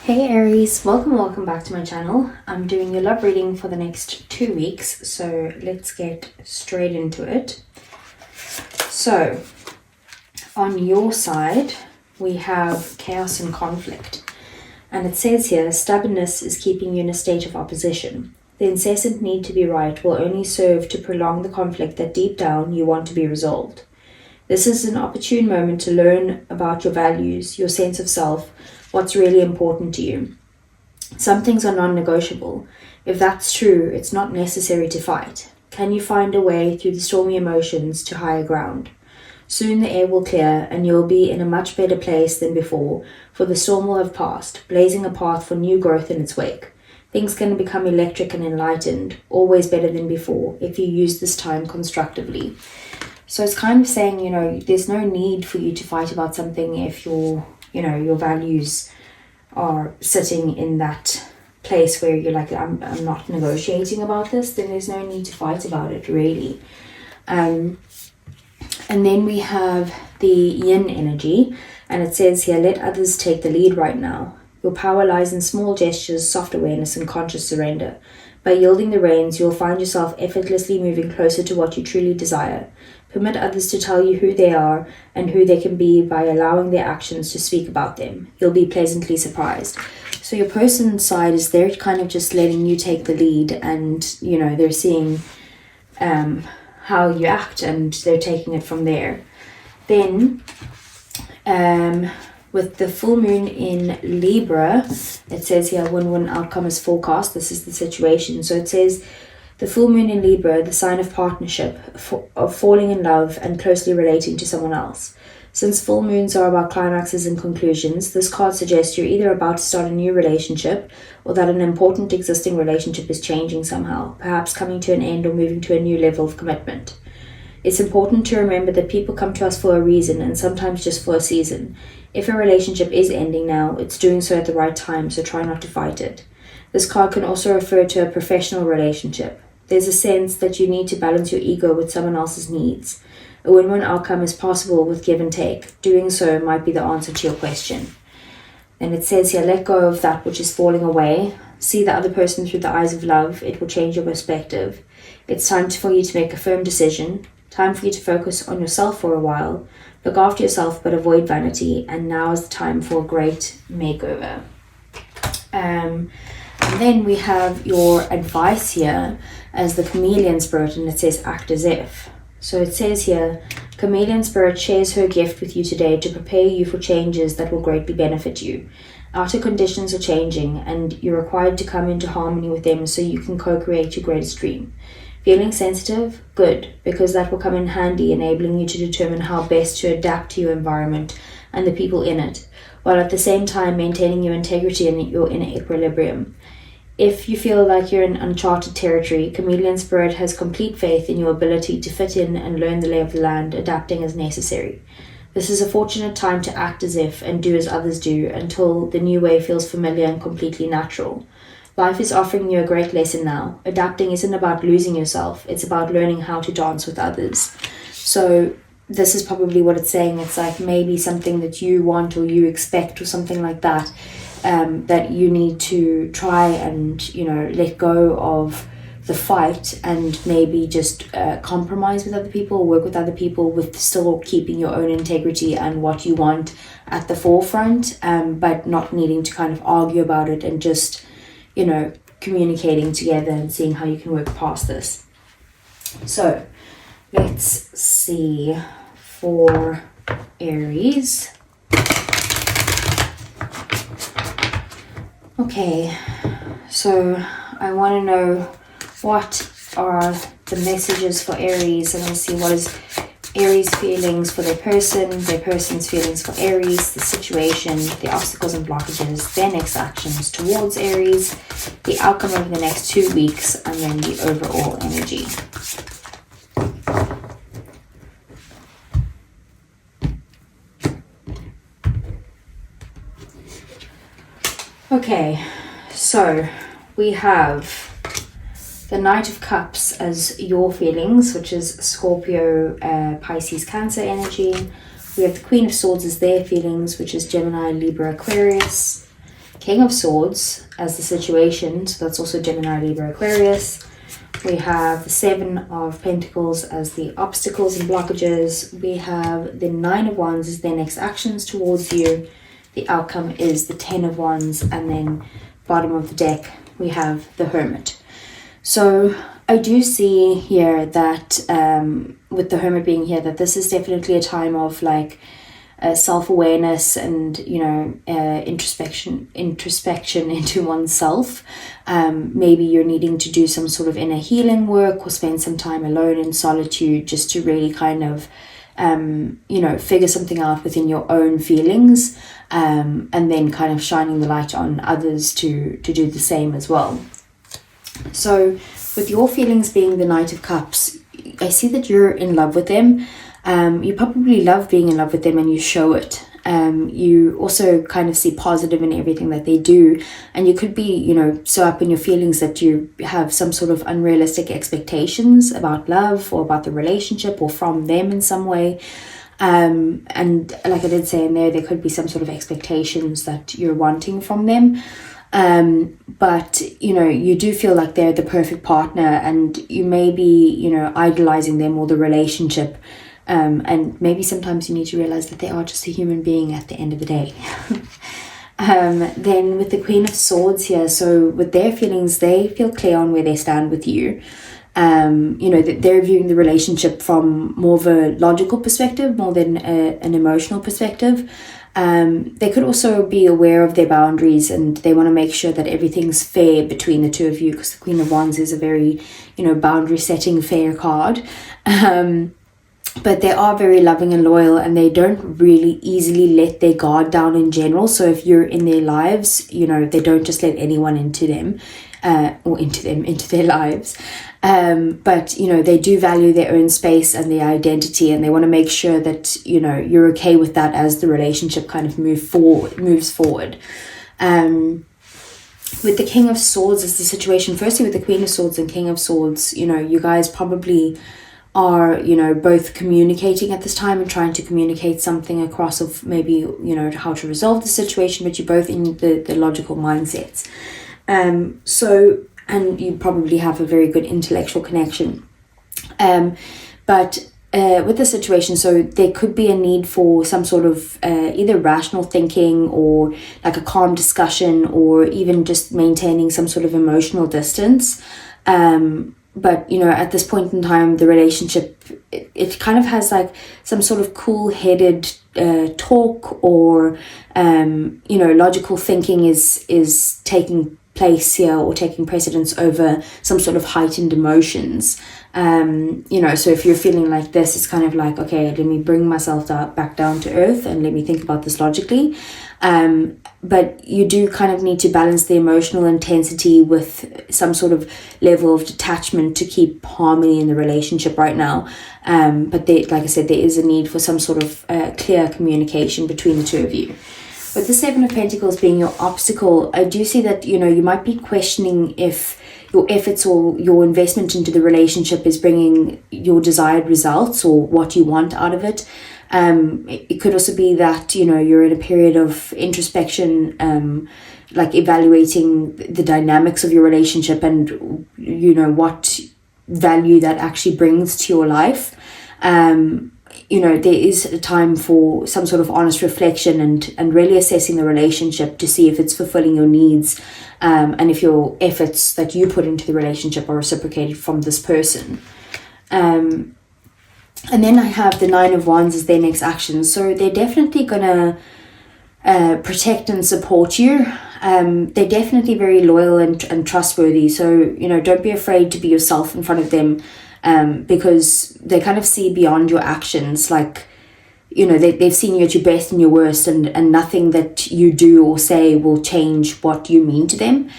Hey Aries, welcome back to my channel. I'm doing your love reading for the next 2 weeks, so let's get straight into it. So, on your side, we have chaos and conflict. And it says here, stubbornness is keeping you in a state of opposition. The incessant need to be right will only serve to prolong the conflict that deep down you want to be resolved. This is an opportune moment to learn about your values, your sense of self, what's really important to you. Some things are non-negotiable. If that's true, it's not necessary to fight. Can you find a way through the stormy emotions to higher ground? Soon the air will clear and you'll be in a much better place than before, for the storm will have passed, blazing a path for new growth in its wake. Things can become electric and enlightened, always better than before, if you use this time constructively. So it's kind of saying, there's no need for you to fight about something if your values are sitting in that place where you're like, I'm not negotiating about this, then there's no need to fight about it, really. And then we have the yin energy, and it says here, let others take the lead right now. Your power lies in small gestures, soft awareness, and conscious surrender. By yielding the reins, you'll find yourself effortlessly moving closer to what you truly desire. Permit others to tell you who they are and who they can be by allowing their actions to speak about them. You'll be pleasantly surprised. So your person's side is they're kind of just letting you take the lead, and they're seeing how you act and they're taking it from there. Then with the full moon in Libra, it says here win-win outcome is forecast. This is the situation. So it says the full moon in Libra, the sign of partnership, of falling in love and closely relating to someone else. Since full moons are about climaxes and conclusions, this card suggests you're either about to start a new relationship or that an important existing relationship is changing somehow, perhaps coming to an end or moving to a new level of commitment. It's important to remember that people come to us for a reason and sometimes just for a season. If a relationship is ending now, it's doing so at the right time, so try not to fight it. This card can also refer to a professional relationship. There's a sense that you need to balance your ego with someone else's needs. A win-win outcome is possible with give and take. Doing so might be the answer to your question. And it says here, let go of that which is falling away. See the other person through the eyes of love. It will change your perspective. It's time for you to make a firm decision. Time for you to focus on yourself for a while. Look after yourself but avoid vanity. And now is the time for a great makeover. And then we have your advice here as the chameleon spirit, and it says act as if. So it says here, chameleon spirit shares her gift with you today to prepare you for changes that will greatly benefit you. Outer conditions are changing and you're required to come into harmony with them so you can co-create your greatest dream. Feeling sensitive? Good, because that will come in handy, enabling you to determine how best to adapt to your environment and the people in it, while at the same time maintaining your integrity and your inner equilibrium. If you feel like you're in uncharted territory, chameleon spirit has complete faith in your ability to fit in and learn the lay of the land, adapting as necessary. This is a fortunate time to act as if and do as others do until the new way feels familiar and completely natural. Life is offering you a great lesson now. Adapting isn't about losing yourself, it's about learning how to dance with others. So this is probably what it's saying. It's like maybe something that you want or you expect or something like that. That you need to try and let go of the fight and maybe just compromise with other people, work with other people with still keeping your own integrity and what you want at the forefront, but not needing to kind of argue about it and just communicating together and seeing how you can work past this. So let's see for Aries. Okay, so I want to know what are the messages for Aries, and let's see what is Aries' feelings for their person's feelings for Aries, the situation, the obstacles and blockages, their next actions towards Aries, the outcome over the next 2 weeks, and then the overall energy. Okay, so we have the Knight of Cups as your feelings, which is Scorpio, Pisces, Cancer energy. We have the Queen of Swords as their feelings, which is Gemini, Libra, Aquarius. King of Swords as the situation, so that's also Gemini, Libra, Aquarius. We have the Seven of Pentacles as the obstacles and blockages. We have the Nine of Wands as their next actions towards you. The outcome is the Ten of Wands, and then bottom of the deck we have the Hermit. So I do see here that with the Hermit being here, that this is definitely a time of like self-awareness and, you know, introspection into oneself. Maybe you're needing to do some sort of inner healing work or spend some time alone in solitude just to really kind of you know, figure something out within your own feelings, and then kind of shining the light on others to do the same as well. So with your feelings being the Knight of Cups, I see that you're in love with them. You probably love being in love with them, and you show it. You also kind of see positive in everything that they do, and you could be, you know, so up in your feelings that you have some sort of unrealistic expectations about love or about the relationship or from them in some way. And like I did say in there could be some sort of expectations that you're wanting from them. But you know, you do feel like they're the perfect partner, and you may be, you know, idolizing them or the relationship. And maybe sometimes you need to realize that they are just a human being at the end of the day. Then with the Queen of Swords here, so with their feelings, they feel clear on where they stand with you. You know, that they're viewing the relationship from more of a logical perspective more than an emotional perspective. They could also be aware of their boundaries, and they want to make sure that everything's fair between the two of you, because the Queen of Wands is a very, you know, boundary setting fair card. But they are very loving and loyal, and they don't really easily let their guard down in general. So if you're in their lives, you know, they don't just let anyone into them, into their lives. But, you know, they do value their own space and their identity, and they want to make sure that, you know, you're okay with that as the relationship kind of moves forward. With the King of Swords is the situation. Firstly, with the Queen of Swords and King of Swords, you know, you guys probably are, you know, both communicating at this time and trying to communicate something across of maybe, you know, how to resolve the situation, but you're both in the logical mindsets. So, and you probably have a very good intellectual connection. But with the situation, so there could be a need for some sort of either rational thinking or like a calm discussion, or even just maintaining some sort of emotional distance. But, you know, at this point in time, the relationship, it kind of has like some sort of cool-headed talk, or, you know, logical thinking is taking place here, or taking precedence over some sort of heightened emotions. You know, so if you're feeling like this, it's kind of like, okay, let me bring myself back down to earth and let me think about this logically. But you do kind of need to balance the emotional intensity with some sort of level of detachment to keep harmony in the relationship right now. But like I said, there is a need for some sort of clear communication between the two of you. With the Seven of Pentacles being your obstacle, I do see that, you know, you might be questioning if your efforts or your investment into the relationship is bringing your desired results or what you want out of it. It could also be that, you know, you're in a period of introspection, like evaluating the dynamics of your relationship and, you know, what value that actually brings to your life. You know, there is a time for some sort of honest reflection and really assessing the relationship to see if it's fulfilling your needs, and if your efforts that you put into the relationship are reciprocated from this person. And then I have the Nine of Wands as their next action. So they're definitely going to protect and support you. They're definitely very loyal and trustworthy. So, you know, don't be afraid to be yourself in front of them. Because they kind of see beyond your actions. Like, you know, they've seen you at your best and your worst, and nothing that you do or say will change what you mean to them.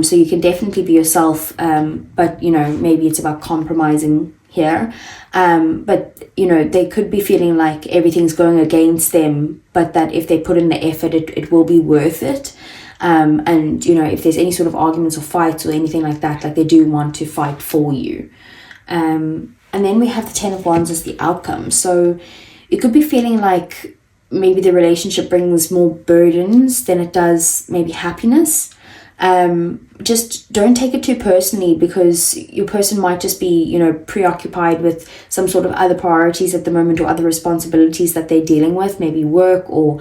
So you can definitely be yourself, but, you know, maybe it's about compromising here. But, you know, they could be feeling like everything's going against them, but that if they put in the effort, it will be worth it. And, you know, if there's any sort of arguments or fights or anything like that, like they do want to fight for you. And then we have the Ten of Wands as the outcome. So you could be feeling like maybe the relationship brings more burdens than it does maybe happiness. Just don't take it too personally, because your person might just be, you know, preoccupied with some sort of other priorities at the moment, or other responsibilities that they're dealing with, maybe work, or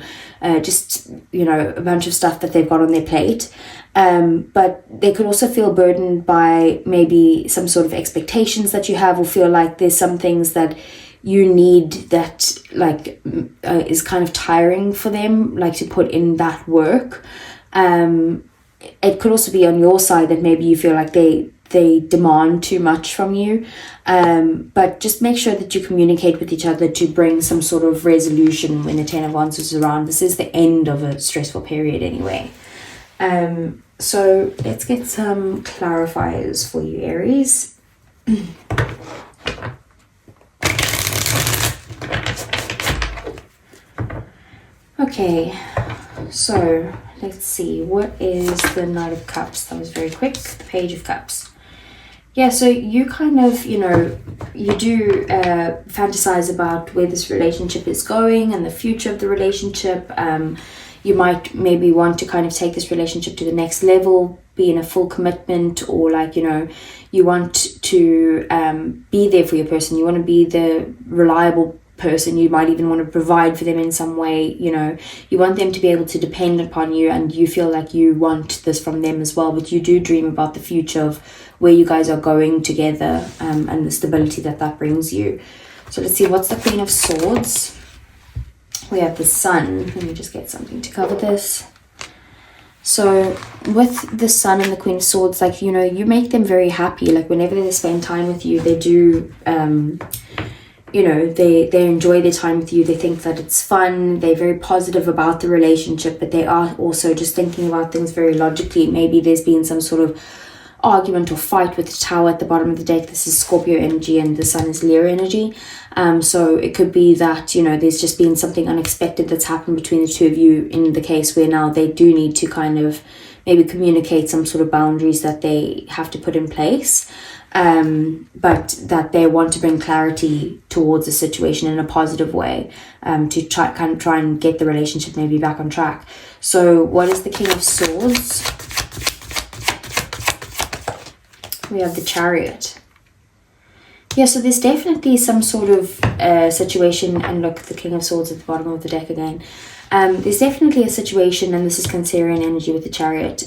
just, you know, a bunch of stuff that they've got on their plate. But they could also feel burdened by maybe some sort of expectations that you have, or feel like there's some things that you need that like is kind of tiring for them, like to put in that work. It could also be on your side that maybe you feel like they demand too much from you, but just make sure that you communicate with each other to bring some sort of resolution when the 10 of Wands is around. This is the end of a stressful period anyway. So let's get some clarifiers for you, Aries. Okay, so let's see, what is the Knight of Cups? That was very quick. The Page of Cups. Yeah, so you kind of, you know, you do fantasize about where this relationship is going and the future of the relationship. You might maybe want to kind of take this relationship to the next level, be in a full commitment, or like, you know, you want to be there for your person. You want to be the reliable person. You might even want to provide for them in some way. You know, you want them to be able to depend upon you, and you feel like you want this from them as well. But you do dream about the future of where you guys are going together, and the stability that that brings you. So let's see, what's the Queen of Swords? We have the Sun. Let me just get something to cover this. So with the Sun and the Queen of Swords, like, you know, you make them very happy. Like whenever they spend time with you, they do you know, they enjoy their time with you. They think that it's fun. They're very positive about the relationship, but they are also just thinking about things very logically. Maybe there's been some sort of argument or fight with the Tower at the bottom of the deck. This is Scorpio energy and the Sun is Leo energy. So it could be that, you know, there's just been something unexpected that's happened between the two of you, in the case where now they do need to kind of maybe communicate some sort of boundaries that they have to put in place. But that they want to bring clarity towards the situation in a positive way, to try and get the relationship maybe back on track. So what is the King of Swords? We have the Chariot. Yeah, so there's definitely some sort of situation, and look, the King of Swords at the bottom of the deck again. There's definitely a situation, and this is Cancerian energy with the Chariot,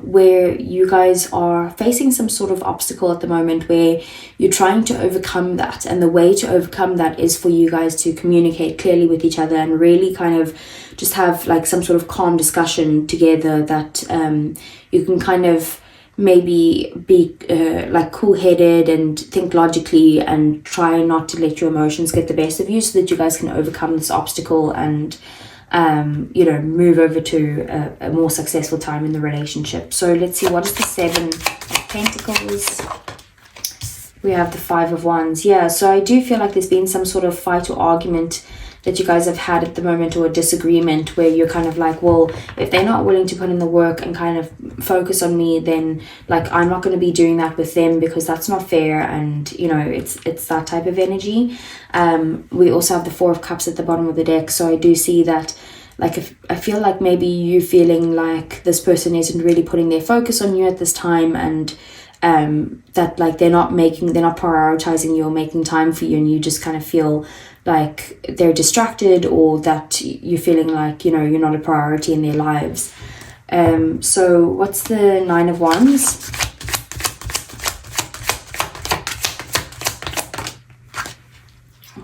where you guys are facing some sort of obstacle at the moment, where you're trying to overcome that. And the way to overcome that is for you guys to communicate clearly with each other, and really kind of just have like some sort of calm discussion together, that you can kind of maybe be like cool-headed and think logically, and try not to let your emotions get the best of you, so that you guys can overcome this obstacle and you know, move over to a more successful time in the relationship. So let's see, what is the Seven of Pentacles? We have the Five of Wands. Yeah, so I do feel like there's been some sort of fight or argument that you guys have had at the moment, or a disagreement, where you're kind of like, well, if they're not willing to put in the work and kind of focus on me, then like I'm not going to be doing that with them, because that's not fair. And you know, it's that type of energy. We also have the Four of Cups at the bottom of the deck, so I do see that, like, if I feel like maybe you feeling like this person isn't really putting their focus on you at this time, and that like they're not prioritizing you or making time for you, and you just kind of feel like they're distracted, or that you're feeling like, you know, you're not a priority in their lives. So what's the Nine of Wands?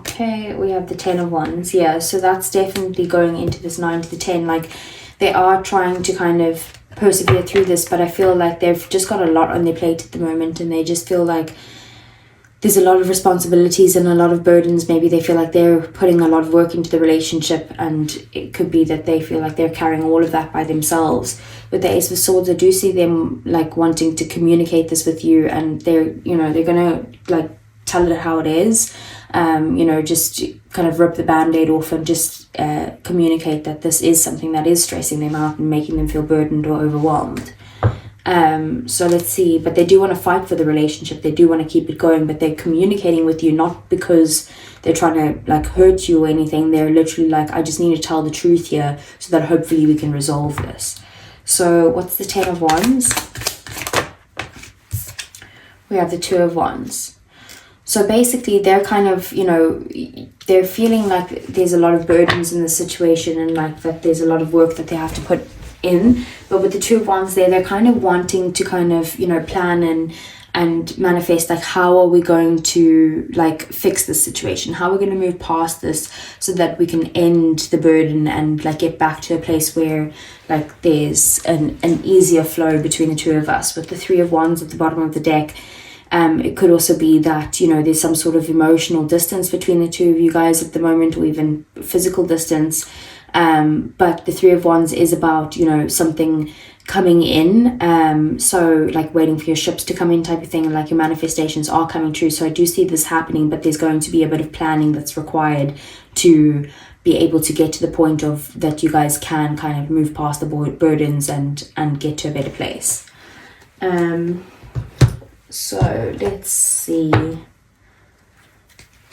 Okay, we have the Ten of Wands. Yeah, so that's definitely going into this 9 to the 10. Like, they are trying to kind of persevere through this, but I feel like they've just got a lot on their plate at the moment, and they just feel like there's a lot of responsibilities and a lot of burdens. Maybe they feel like they're putting a lot of work into the relationship, and it could be that they feel like they're carrying all of that by themselves. With the Ace of Swords, I do see them like wanting to communicate this with you, and they're, you know, they're gonna like tell it how it is. You know, just kind of rip the band-aid off and just communicate that this is something that is stressing them out and making them feel burdened or overwhelmed. So let's see, but they do want to fight for the relationship, they do want to keep it going, but they're communicating with you not because they're trying to like hurt you or anything. They're literally like, I just need to tell the truth here so that hopefully we can resolve this. So what's the 10 of Wands? We have the 2 of Wands. So basically they're kind of, you know, they're feeling like there's a lot of burdens in the situation, and like that there's a lot of work that they have to put in. But with the 2 of Wands there, they're kind of wanting to kind of, you know, plan and manifest, like, how are we going to like fix this situation, how are we going to move past this so that we can end the burden and like get back to a place where like there's an easier flow between the 2 of us. With the 3 of Wands at the bottom of the deck, it could also be that, you know, there's some sort of emotional distance between the 2 of you guys at the moment, or even physical distance. But the 3 of Wands is about, you know, something coming in, so like waiting for your ships to come in type of thing, and like your manifestations are coming true. So I do see this happening, but there's going to be a bit of planning that's required to be able to get to the point of that you guys can kind of move past the burdens and get to a better place. So let's see,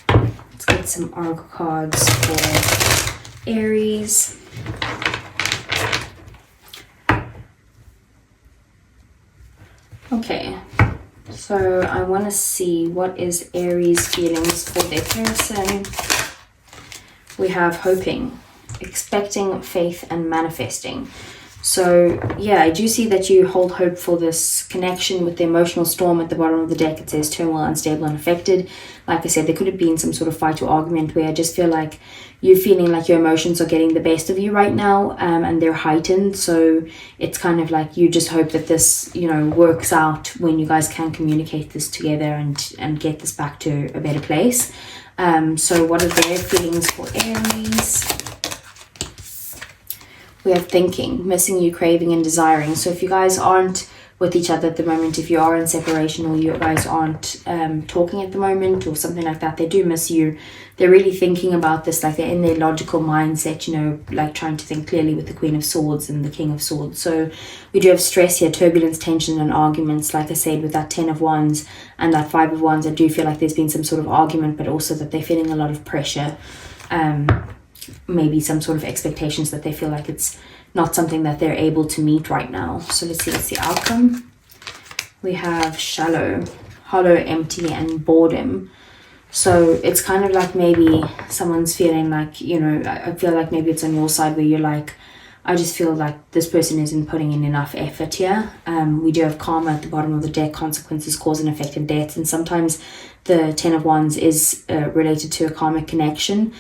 let's get some oracle cards for Aries. Okay, so I want to see what is Aries' feelings for their person. We have hoping, expecting, faith, and manifesting. So yeah, I do see that you hold hope for this connection. With the emotional storm at the bottom of the deck, it says turmoil, unstable, and affected. Like I said, there could have been some sort of fight or argument where I just feel like you're feeling like your emotions are getting the best of you right now, and they're heightened. So it's kind of like you just hope that this, you know, works out when you guys can communicate this together and get this back to a better place. So what are their feelings for Aries? We have thinking, missing you, craving, and desiring. So if you guys aren't with each other at the moment, if you are in separation, or you guys aren't talking at the moment or something like that, they do miss you. They're really thinking about this, like they're in their logical mindset, you know, like trying to think clearly with the Queen of Swords and the King of Swords. So we do have stress here, turbulence, tension, and arguments. Like I said, with that 10 of Wands and that 5 of Wands, I do feel like there's been some sort of argument, but also that they're feeling a lot of pressure. Maybe some sort of expectations that they feel like it's not something that they're able to meet right now. So let's see what's the outcome. We have shallow, hollow, empty, and boredom. So it's kind of like maybe someone's feeling like, you know, I feel like maybe it's on your side where you're like, I just feel like this person isn't putting in enough effort here. We do have karma at the bottom of the deck, consequences, cause and effect, and death. And sometimes the 10 of Wands is related to a karmic connection.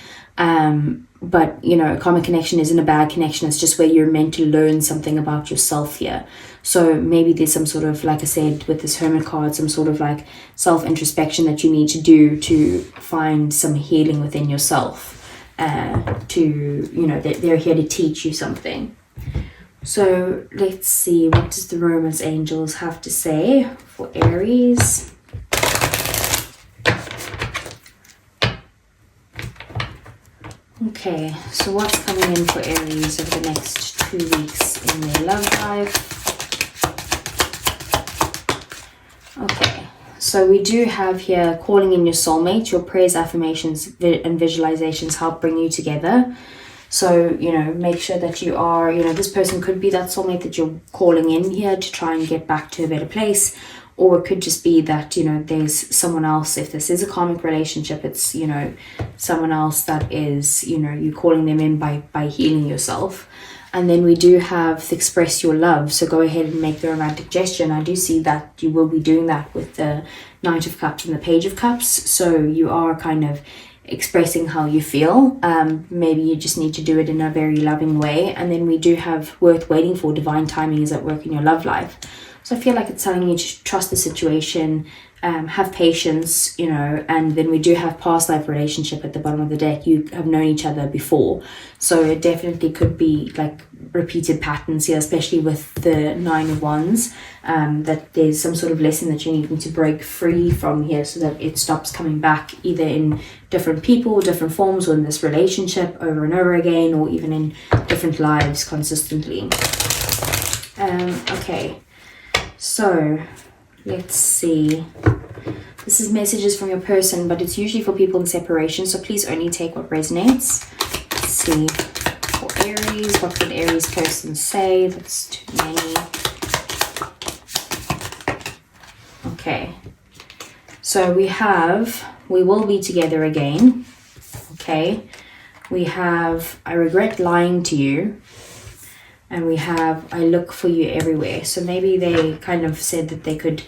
But, you know, a karmic connection isn't a bad connection. It's just where you're meant to learn something about yourself here. So maybe there's some sort of, like I said, with this Hermit card, some sort of like self-introspection that you need to do to find some healing within yourself. To, you know, they're here to teach you something. So let's see, what does the Romance Angels have to say for Aries? Okay, so what's coming in for Aries over the next 2 weeks in their love life? Okay, so we do have here calling in your soulmate. Your prayers, affirmations, and visualizations help bring you together. So, you know, make sure that you are, you know, this person could be that soulmate that you're calling in here to try and get back to a better place. Or it could just be that, you know, there's someone else. If this is a karmic relationship, it's, you know, someone else that is, you know, you calling them in by healing yourself. And then we do have express your love. So go ahead and make the romantic gesture. And I do see that you will be doing that with the Knight of Cups and the Page of Cups. So you are kind of expressing how you feel. Maybe you just need to do it in a very loving way. And then we do have worth waiting for. Divine timing is at work in your love life. So I feel like it's telling you to trust the situation, have patience, you know, and then we do have past life relationship at the bottom of the deck. You have known each other before. So it definitely could be like repeated patterns here, especially with the 9 of Wands, that there's some sort of lesson that you're needing to break free from here so that it stops coming back either in different people, different forms, or in this relationship over and over again, or even in different lives consistently. Okay. So let's see. This is messages from your person, but it's usually for people in separation, so please only take what resonates. Let's see. For Aries, what would Aries person say? That's too many. Okay. So we have, we will be together again. Okay. We have, I regret lying to you. And we have, I look for you everywhere. So maybe they kind of said that they could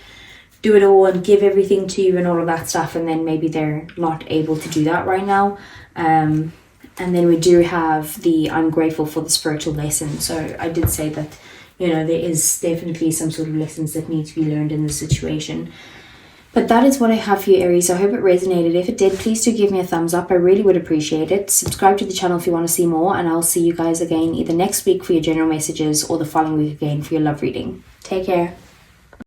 do it all and give everything to you and all of that stuff. And then maybe they're not able to do that right now. And then we do have the I'm grateful for the spiritual lesson. So I did say that, you know, there is definitely some sort of lessons that need to be learned in this situation. But that is what I have for you, Aries. I hope it resonated. If it did, please do give me a thumbs up. I really would appreciate it. Subscribe to the channel if you want to see more, and I'll see you guys again either next week for your general messages or the following week again for your love reading. Take care.